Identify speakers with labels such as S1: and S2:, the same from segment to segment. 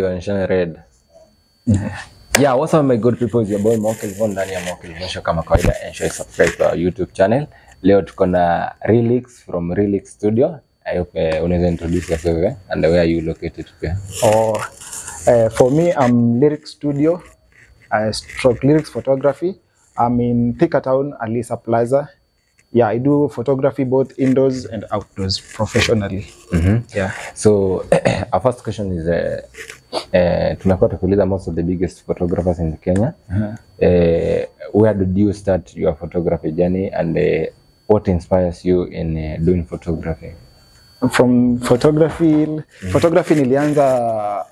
S1: Onyeshana red. Yeah, what's up my good people, is your boy Mokil ndani ya Mokil Mosho kama kawaida, and share subscribe to our YouTube channel. Leo tuko na Relix from Relix Studio. I hope unaweza introduce yourself and where are you located here?
S2: For me, I'm Lyrics Studio. I stroke lyrics photography. I'm in Thika Town, Alisa Plaza. Yeah, I do photography both indoors and outdoors professionally. Yeah.
S1: So our first question is tumekuwa tukiuliza most of the biggest photographers in Kenya. Where did you start your photography journey, and what inspires you in doing photography?
S2: From photography nilianza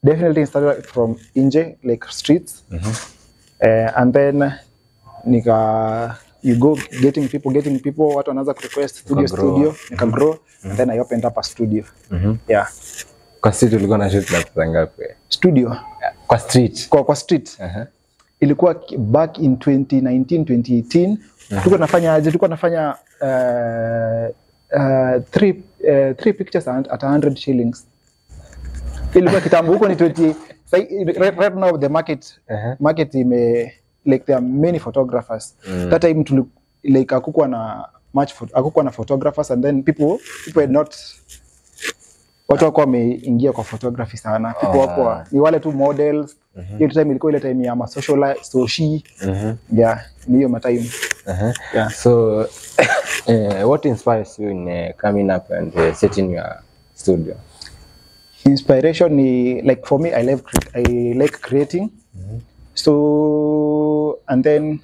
S2: definitely started from nje, like streets. And then you go getting people, watu wanaanza request studio, nika grow, and then I opened up a studio. Yeah.
S1: Kwa street ulikuwa na shoot na pesa ngapi?
S2: Studio.
S1: Kwa street.
S2: Kwa street. Ilikuwa back in 2019, 2018. Tulikuwa nafanya three pictures at 100 shillings. Ilikuwa kitambo huko ni 20. Right now the market like there are many photographers. That time like hakukuwa na photographers, and then people had not, watu wako wameingia kwa photography sana. People wako ni wale tu models. Hiyo time ilikuwa ile time ya social. Yeah, ni hiyo time. Yeah.
S1: So what inspires you in coming up and setting your studio?
S2: Inspiration ni like, for me, I like creating. So, and then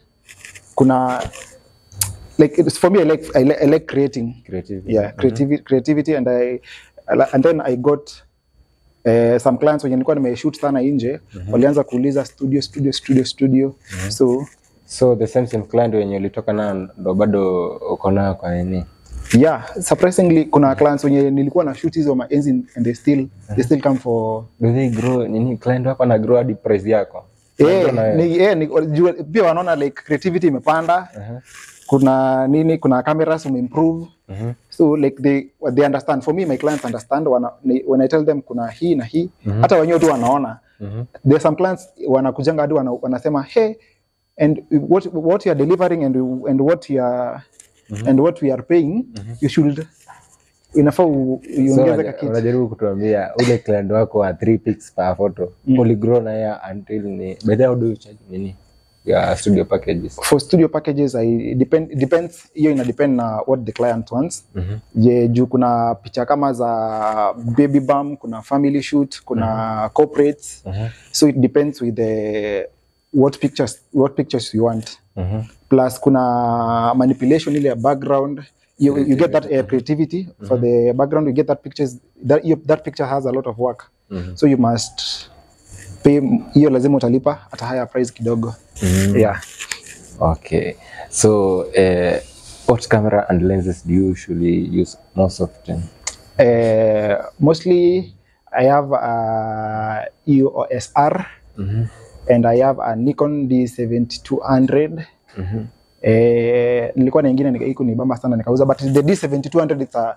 S2: kuna like, it's for me, I like creating.
S1: Creativity.
S2: Yeah, creativity, and then I got some clients when nilikuwa nimeshoot sana nje, walianza kuuliza studio.
S1: So the same client when ulitoka na ndo bado uko nayo kwa nini?
S2: Yeah, surprisingly kuna clients wenye nilikuwa na shoot hizo maenzi, and they still come for.
S1: Do they grow? Nini client wako na grow hadi price yako?
S2: Pia wanaona like creativity imepanda. Kuna cameras improve. So like they understand. For me, my clients understand when I tell them kuna hii na hii. Hata wenyewe tu wanaona. There are some clients wanakujanga hadi wanasema, hey, and what you are delivering and what you are and what we are paying, you should inafaa uongeze kitu.
S1: Unajaribu kutuambia ule client wako wa 3 pics per photo uligrow na ya until ni better, how do you charge nini ya studio packages?
S2: For studio packages, depends, hiyo ina depend na what the client wants. Juu kuna picha kama za baby bum, kuna family shoot, kuna corporates. So it depends with what pictures you want. Plus kuna manipulation ile ya background. You get that creativity for the background. You get that that picture has a lot of work. So you must pay, hiyo lazima utalipa at a higher price kidogo. Yeah.
S1: Okay. So what camera and lenses do you usually use most often?
S2: Mostly I have a EOS R, and I have a Nikon D7200. Nilikuwa na nyingine iko ni bamba sana nikauza, but the D7200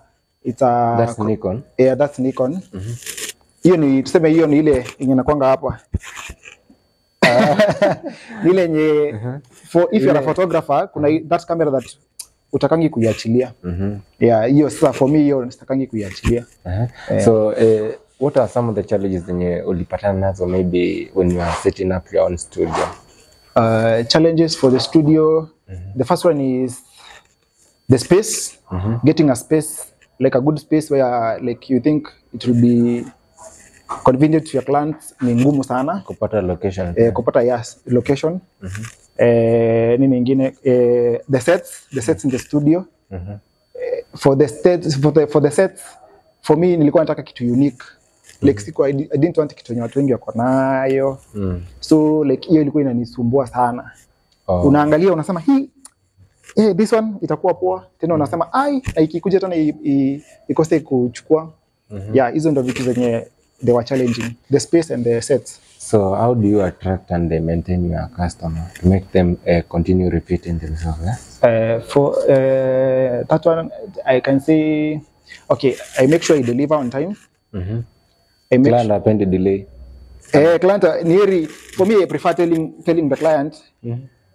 S1: that's Nikon.
S2: Yeah, that's Nikon. Hiyo ni tuseme, hiyo ni ile yenye nakwanga hapa. Ile yenye for if you are a photographer, kuna that camera that utakangi kuiachilia. Yeah, hiyo sasa for me hiyo sitakangi kuiachilia.
S1: So what are some of the challenges that ulipatana nazo maybe when you are setting up your own studio?
S2: Challenges for the studio. The first one is the space. Getting a space, like a good space where like you think it will be convenient to your clients, ni ngumu sana.
S1: Kupata location.
S2: Location. Nini nyingine, the sets in the studio. For the sets, for me nilikuwa nataka kitu unique. Like I didn't want kitu yenye watu wengi wako nayo. So like hiyo ilikuwa inanisumbua sana. Unaangalia unasema this one itakuwa poa, tena unasema ikikuja tena ikose kuchukua. Yeah, hizo ndio vitu zenye they were challenging, the space and the sets.
S1: So how do you attract and maintain your customer to make them continue repeating themselves?
S2: For that one, I can say, okay, I make sure I deliver on time.
S1: Client hapendi delay.
S2: Client nearly for me I prefer telling the client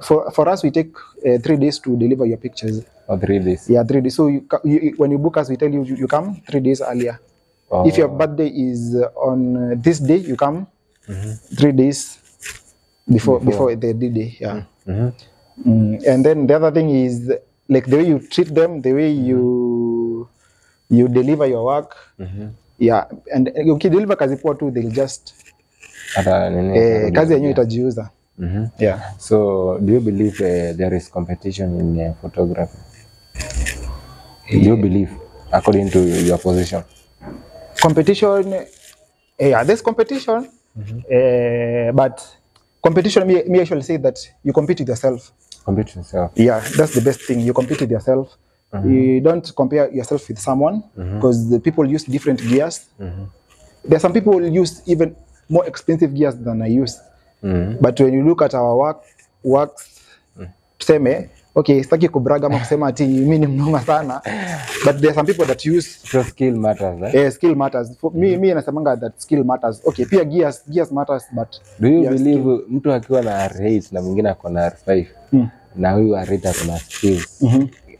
S2: for us we take 3 days to deliver your pictures.
S1: Or 3 days.
S2: Yeah, 3 days. So when you book us, we tell you come 3 days earlier.
S1: Oh.
S2: If your birthday is on this day, you come 3 days before the day. Yeah. And then the other thing is like the way you treat them, the way you deliver your work. Yeah, and ukideliver kazi poa tu, they'll just kazi yenyewe itajiuza. Yeah.
S1: So do you believe there is competition in photography? Do you believe, according to your position?
S2: Competition, yeah, there's competition, but competition, me actually say that you compete with yourself.
S1: Compete with yourself.
S2: Yeah, that's the best thing. You compete with yourself. You don't compare yourself with someone because the people use different gears. There are some people who use even more expensive gears than I use. But when you look at our works, tuseme, okay, sitaki kubraga ama kusema ati mimi ni mnoma sana, but there are some people that use
S1: so skill matters, right?
S2: Skill matters. For me nasemanga that skill matters. Okay, pia gears matters, but
S1: do you believe mtu akiwa na R8 na mwingine ako na R5 na huyu R8 ako na skills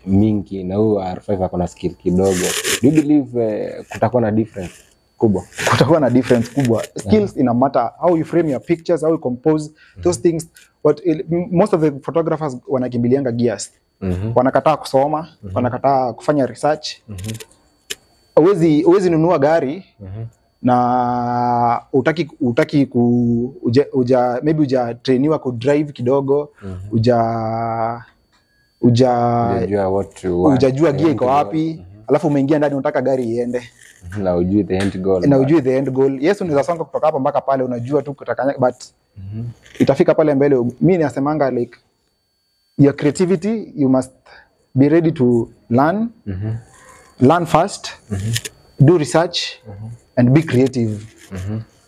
S1: mingi na huyu R5 ako na skill kidogo, do you believe kutakuwa na difference kubwa?
S2: Kutakuwa na difference kubwa. Skills ina matter, how you frame your pictures, how you compose those things. But most of the photographers wanakimbilianga gears. Wanakataa kusoma, wanakataa kufanya research. Uwezi nunua gari na utaki maybe trainiwa ku drive kidogo, ujajua gear iko wapi, alafu umeingia ndani unataka gari iende.
S1: Na ujui the end goal.
S2: Yes, unaweza songa kutoka hapa mpaka pale, unajua tu kutakanya, but itafika pale mbele. Mimi nasemanga like your creativity, you must be ready to learn. Learn fast, do research, and be creative.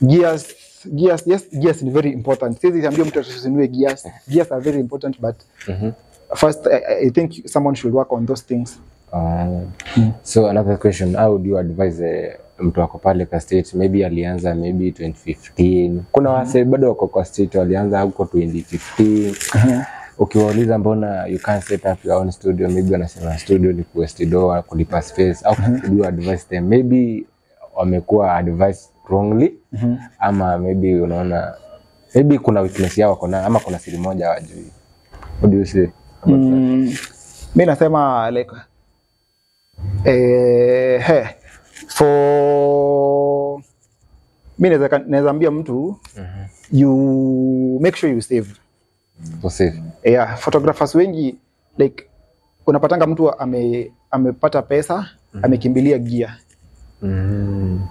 S2: Gears, yes, gears is very important. Sisi ambia mtu asinunue gears. Gears are very important, but first I think someone should work on those things.
S1: So another question, how would you advise mtu wako pale kwa state, maybe alianza maybe 2015, kuna wase bado wako kwa state walianza huko 2015, ukiwauliza mbona you can't set up your own studio, maybe wanasema studio ni kuwaste door, kulipa space, au could you advise them, maybe wamekuwa advised wrongly, ama maybe unaona maybe kuna weakness yao kuna, ama kuna siri moja hawajui? What do you say about that?
S2: Mimi nasema like for mimi naweza ambia mtu you make sure you save.
S1: To save.
S2: Yeah, photographers wengi like unapatanga mtu amepata pesa, amekimbilia gear.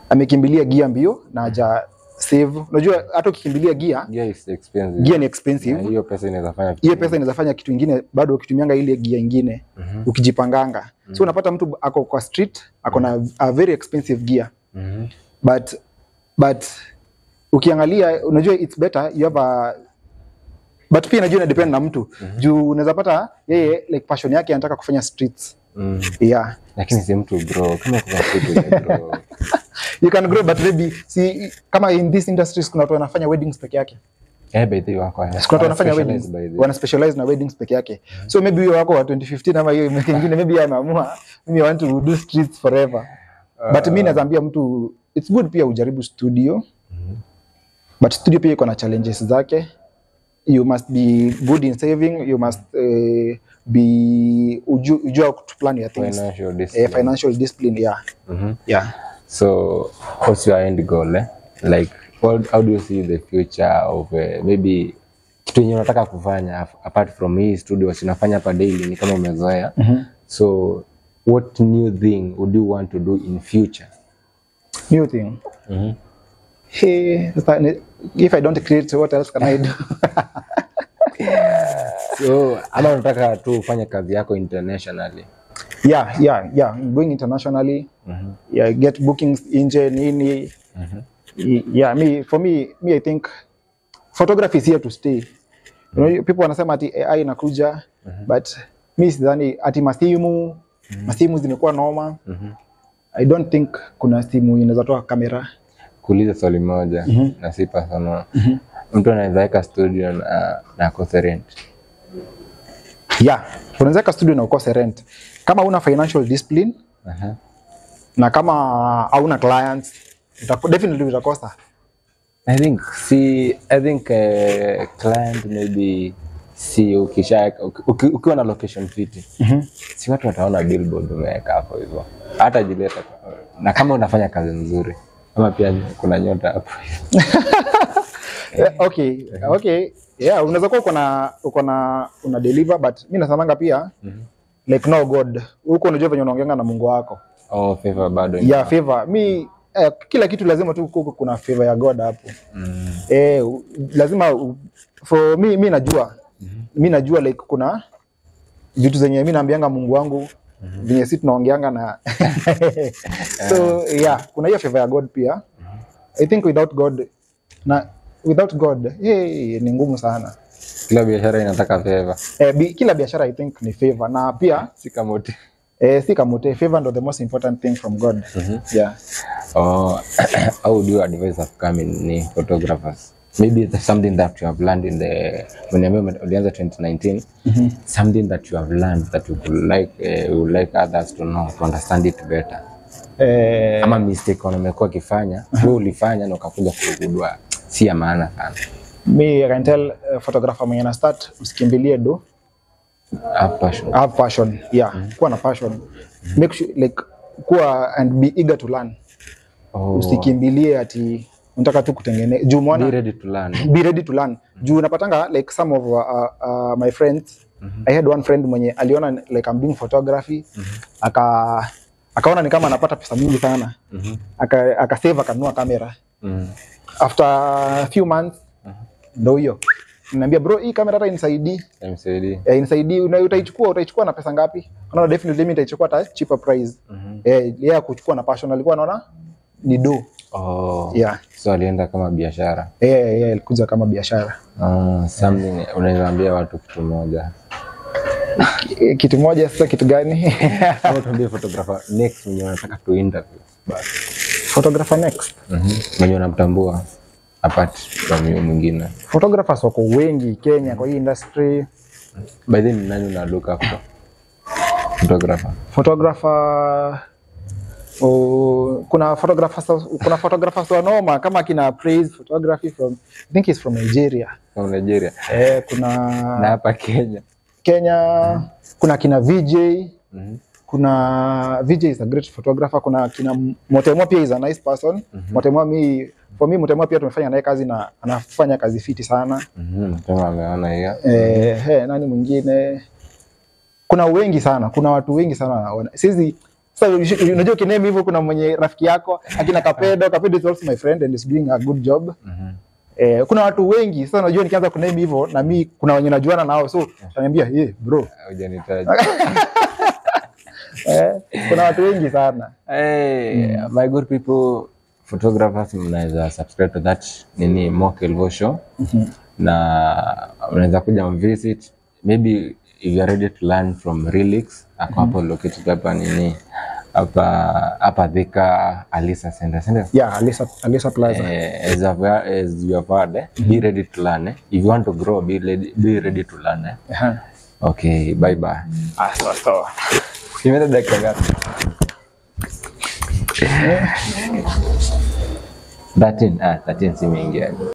S2: Amekimbilia gear mbio na haja save. Unajua hata ukikimbilia gear
S1: is expensive.
S2: Gear ni expensive.
S1: Hiyo pesa inaweza fanya
S2: kitu kingine bado ukitumianga ile gear nyingine ukijipanganga. So unapata mtu ako kwa street ako na a very expensive gear. But ukiangalia unajua it's better you have a, but pia najua depend na mtu. Juu unaweza pata yeye like passion yake anataka kufanya streets. Yeah.
S1: Lakini si mtu bro, kama kuna kitu bro.
S2: You can grow, but maybe see kama in this industries kuna watu wanafanya weddings peke yake.
S1: By the way wako.
S2: Kuna watu wanafanya weddings, wana specialize na weddings peke yake. So maybe hiyo wako wa 2015 ama hiyo mwingine maybe anaamua mimi I want to do streets forever. But mimi nazaambia mtu it's good pia ujaribu studio. But studio pia iko na challenges zake. You must be good in saving, you must be ujua to plan your things. Financial discipline, yeah. Yeah.
S1: So what's your end goal, eh? Like how do you see the future of maybe kitu yenye unataka kufanya apart from hii studio unafanya hapa daily ni kama umezoea. So what new thing would you want to do in future?
S2: New thing. Hey, if I don't create, what else can I do?
S1: So ama unataka tu ufanye kazi yako internationally?
S2: Yeah, going internationally. Yeah, get bookings nje nini. Yeah, for me I think photography is here to stay. You know, people wanasema ati AI inakuja, but mimi sidhani ati masimu zimekuwa noma. I don't think kuna simu inaweza toa kamera.
S1: kuuliza swali moja na si personal. Mtu anaweza weka studio na akose rent.
S2: Yeah, unaweza weka studio na ukose rent. Kama una financial discipline, na kama hauna clients, definitely utakosa.
S1: I think client maybe si ukiwa na location fiti. Si watu wataona billboard umeweka hapo hivyo. Hata jileta na kama unafanya kazi nzuri. Kama pia kuna nyota hapo.
S2: Okay. Yeah, unaweza kuwa una deliver, but mimi nasamanga pia like no God. Huko unajua venye unaongeanga na Mungu wako.
S1: Oh, favor bado.
S2: Yeah, favor. Kila kitu lazima tu kuna favor ya God hapo. Lazima for me najua. Mimi najua like kuna vitu zenye mimi naambianga Mungu wangu venye sisi tunaongeanga na so yeah, kuna hiyo favor ya God pia. I think without God ni ngumu sana.
S1: Kila biashara inataka favor.
S2: Kila biashara I think ni favor, na pia
S1: si kamote.
S2: Favor ndo the most important thing from God. Yeah.
S1: How do you advise upcoming photographers? Maybe there's something that you have learned in the when you ulianza 2019, something that you have learned that you would like others to know, to understand it better. Ama mistake umekuwa kifanya, wewe ulifanya na ukakuja kugundua si ya maana sana.
S2: Me I can tell photographer mwenye na start usikimbilie do. Have passion. Yeah, kuwa na passion. Make sure like kuwa and be eager to learn. Usikimbilie ati unataka tu kutengeneza. Juu mwana
S1: be ready to learn.
S2: Juu unapatanga like some of my friends. I had one friend mwenye aliona like I'm doing photography. Akaona ni kama anapata pesa mingi sana. Akasave akanunua kamera. After a few months ndio hiyo. Niambia bro, hii kamera hata inisaidii. Inisaidii. Utaichukua na pesa ngapi? Unaona definitely mimi nitaichukua at cheaper price. Yeye kuchukua na passion alikuwa anaona ni do. Yeah.
S1: So alienda kama biashara.
S2: Alikuja kama biashara.
S1: Something unaambia watu kitu moja.
S2: Kitu moja sasa kitu gani?
S1: Au tuambie photographer next mwenye unataka tu interview. Basi.
S2: Photographer next.
S1: Mwenye unamtambua apart from you mwingine.
S2: Photographers wako wengi Kenya kwa hii industry.
S1: By the way, nani una look up to?
S2: Photographer kuna photographers wanoma kama kina Praise Photography from I think he's from Nigeria.
S1: From Nigeria.
S2: Kuna
S1: na hapa Kenya
S2: kuna kina VJ. Kuna VJ is a great photographer. Kuna kina Motemo pia is a nice person. Motemo Motemo pia tumefanya naye kazi na anafanya kazi fiti sana.
S1: Motemo ameona hiyo.
S2: Nani mwingine? Kuna wengi sana. Kuna watu wengi sana. Sisi sasa unajua kinemi hivyo kuna mwenye rafiki yako akina Kapedo is also my friend and is doing a good job. Kuna watu wengi sasa unajua nikianza kunemi hivyo na mimi kuna wenye najuana nao so ananiambia bro
S1: hujanitaja.
S2: Kuna watu wengi sana.
S1: My good people, photographers, mnaweza subscribe to that Mo Kelvo Show. Na unaweza kuja visit, maybe if you are ready to learn from Relix, hapo located hapa hapa Thika Alisa Center.
S2: Yeah, Alisa Plaza.
S1: As you have heard, be ready to learn. If you want to grow, be ready to learn. Okay, bye bye.
S2: Sawa.
S1: Kimeta dakika ngapi? 13 si mingi.